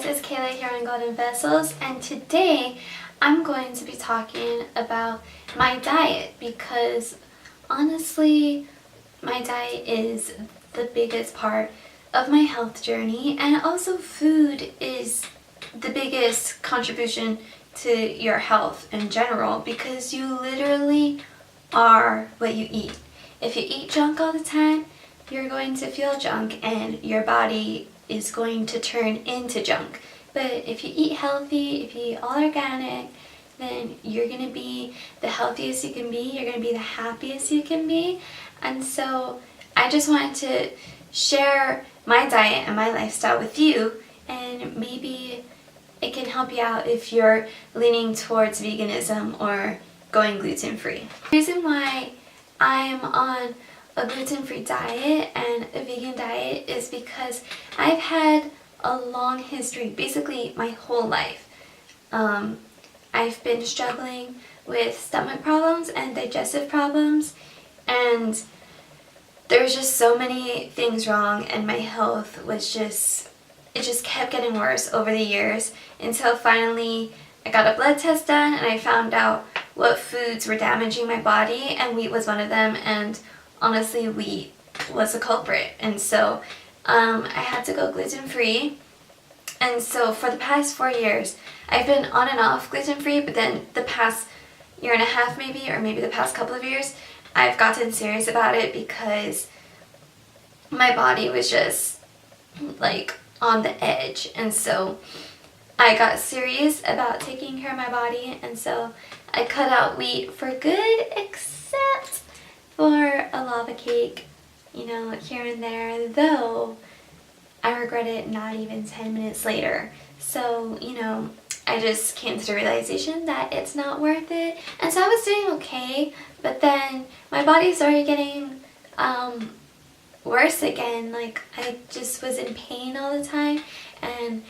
guys, it's Kayla here on Golden Vessels, and today I'm going to be talking about my diet because honestly my diet is the biggest part of my health journey, and also food is the biggest contribution to your health in general because you literally are what you eat. If you eat junk all the time, you're going to feel junk and your body is going to turn into junk. But if you eat healthy, if you eat all organic, then you're going to be the healthiest you can be, you're going to be the happiest you can be. And so I just wanted to share my diet and my lifestyle with you, and maybe it can help you out if you're leaning towards veganism or going gluten-free. The reason why I'm on a gluten-free diet and a vegan diet is because I've had a long history, basically my whole life. I've been struggling with stomach problems and digestive problems, and there's just so many things wrong, and my health was it just kept getting worse over the years until finally I got a blood test done and I found out what foods were damaging my body, and wheat was one of them, and honestly wheat was a culprit. And so I had to go gluten-free. And so for the past 4 years I've been on and off gluten-free, but then the past year and a half maybe, or maybe the past couple of years, I've gotten serious about it because my body was just like on the edge. And so I got serious about taking care of my body, and so I cut out wheat for good, except for a lava cake, you know, here and there, though I regret it not even 10 minutes later. So, you know, I just came to the realization that it's not worth it. And so I was doing okay, but then my body started getting worse again. Like, I just was in pain all the time, and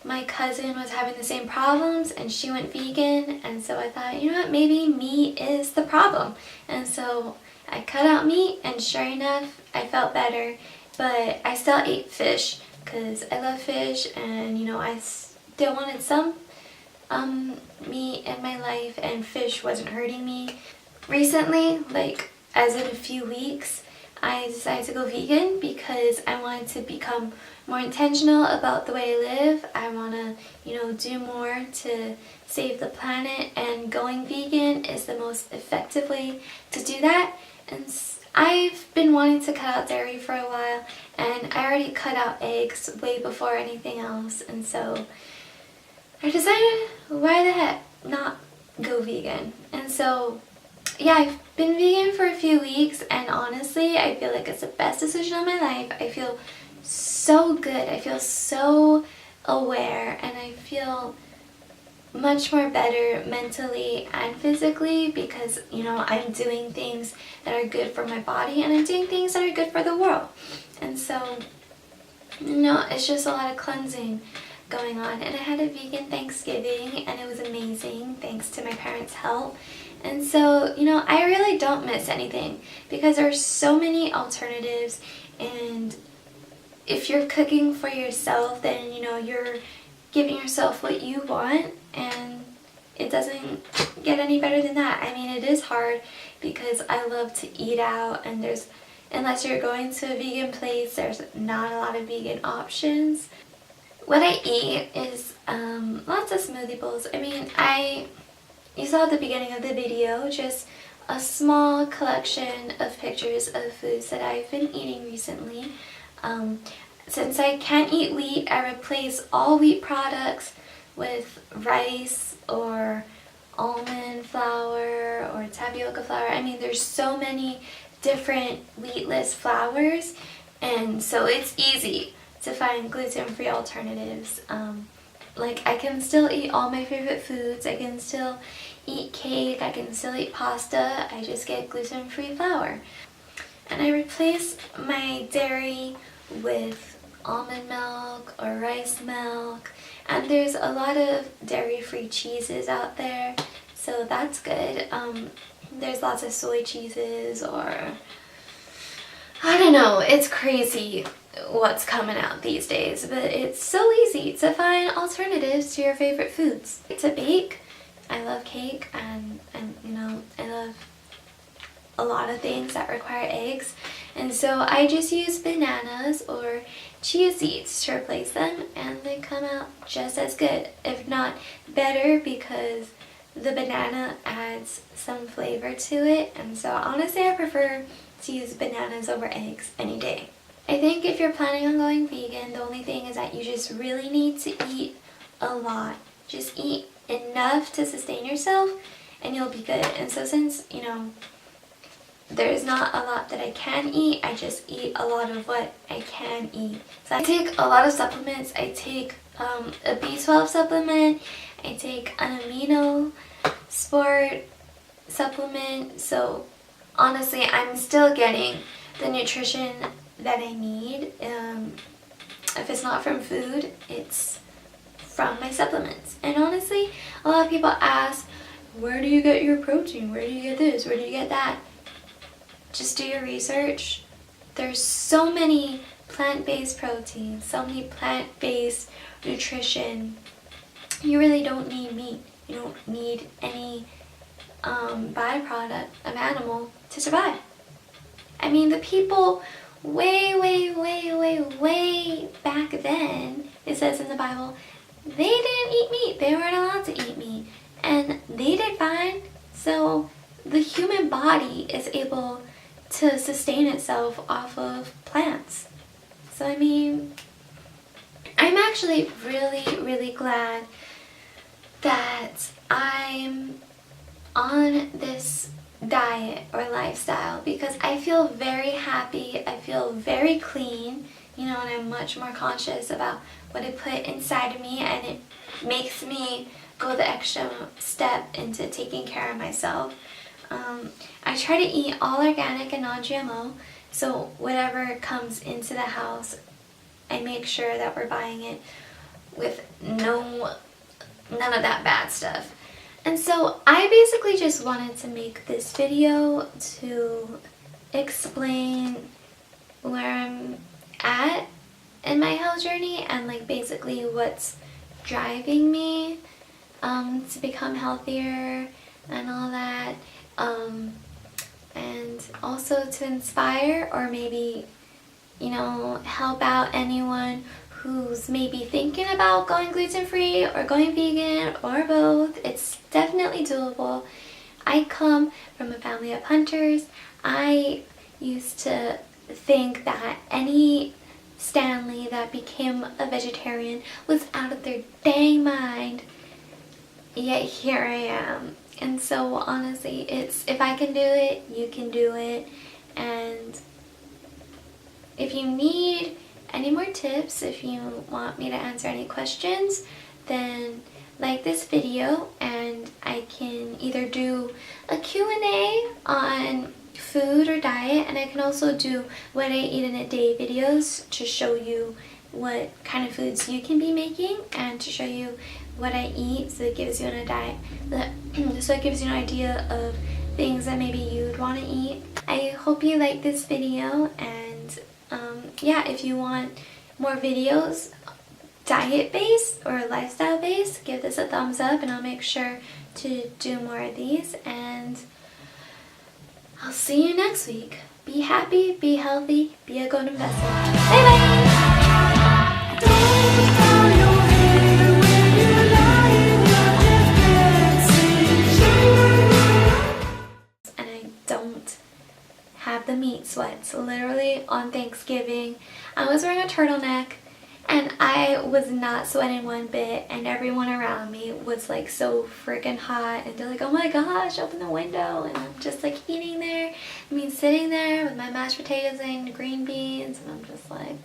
my cousin was having the same problems and she went vegan, and so I thought, you know what, maybe meat is the problem. And so I cut out meat, and sure enough, I felt better. But I still ate fish because I love fish, and you know, I still wanted some meat in my life, and fish wasn't hurting me. Recently, like as in a few weeks, I decided to go vegan because I wanted to become more intentional about the way I live. I want to, you know, do more to save the planet, and going vegan is the most effective way to do that. And I've been wanting to cut out dairy for a while, and I already cut out eggs way before anything else, and so I decided, why the heck not go vegan? And so yeah, I've been vegan for a few weeks, and honestly I feel like it's the best decision of my life. I feel so good, I feel so aware, and I feel much more better mentally and physically because, you know, I'm doing things that are good for my body, and I'm doing things that are good for the world. And so, you know, it's just a lot of cleansing going on. And I had a vegan Thanksgiving, and it was amazing thanks to my parents' help. And so, you know, I really don't miss anything because there's so many alternatives, and if you're cooking for yourself, then, you know, you're giving yourself what you want, and it doesn't get any better than that. I mean, it is hard because I love to eat out, and unless you're going to a vegan place, there's not a lot of vegan options. What I eat is lots of smoothie bowls. I mean, you saw at the beginning of the video just a small collection of pictures of foods that I've been eating recently. Since I can't eat wheat, I replace all wheat products with rice or almond flour or tapioca flour. I mean, there's so many different wheatless flours, and so it's easy to find gluten-free alternatives. Like, I can still eat all my favorite foods. I can still eat cake, I can still eat pasta. I just get gluten-free flour. And I replace my dairy with almond milk or rice milk, and there's a lot of dairy-free cheeses out there, so that's good. There's lots of soy cheeses, or I don't know, it's crazy. what's coming out these days, but it's so easy to find alternatives to your favorite foods. To bake, I love cake, and you know, I love a lot of things that require eggs, and so I just use bananas or chia seeds to replace them, and they come out just as good, if not better, because the banana adds some flavor to it. And so honestly, I prefer to use bananas over eggs any day. I think if you're planning on going vegan, the only thing is that you just really need to eat a lot. Just eat enough to sustain yourself and you'll be good. And so since, you know, there's not a lot that I can eat, I just eat a lot of what I can eat. So I take a lot of supplements. I take a B12 supplement, I take an amino sport supplement. So honestly, I'm still getting the nutrition that I need. If it's not from food, it's from my supplements. And honestly, a lot of people ask, where do you get your protein? Where do you get this? Where do you get that? Just do your research. There's so many plant-based proteins, so many plant-based nutrition. You really don't need meat. You don't need any byproduct of animal to survive. I mean, the people way back then, it says in the Bible, they didn't eat meat. They weren't allowed to eat meat. And they did fine. So the human body is able to sustain itself off of plants. So I mean, I'm actually really glad that I'm on this diet or lifestyle, because I feel very happy, I feel very clean, you know, and I'm much more conscious about what I put inside of me, and it makes me go the extra step into taking care of myself. I try to eat all organic and non-GMO, so whatever comes into the house, I make sure that we're buying it with none of that bad stuff. And so I basically just wanted to make this video to explain where I'm at in my health journey, and like basically what's driving me to become healthier and all that, and also to inspire or maybe, you know, help out anyone who's maybe thinking about going gluten-free or going vegan or both. It's definitely doable. I come from a family of hunters. I used to think that any Stanley that became a vegetarian was out of their dang mind, yet here I am. And so honestly, it's, if I can do it, you can do it. And if you need any more tips, if you want me to answer any questions, then like this video and I can either do a Q&A on food or diet, and I can also do what I eat in a day videos to show you what kind of foods you can be making and to show you what I eat, so it gives you an so it gives you an idea of things that maybe you'd want to eat. I hope you like this video, and yeah, if you want more videos diet based or lifestyle based, give this a thumbs up and I'll make sure to do more of these, and I'll see you next week. Be happy, be healthy, be a golden vessel. Bye bye! And I don't have the meat sweats. Literally on Thanksgiving, I was wearing a turtleneck and I was not sweating one bit, and everyone around me was like so freaking hot, and they're like, oh my gosh, open the window, and I'm just like eating there. I mean, sitting there with my mashed potatoes and green beans, and I'm just like,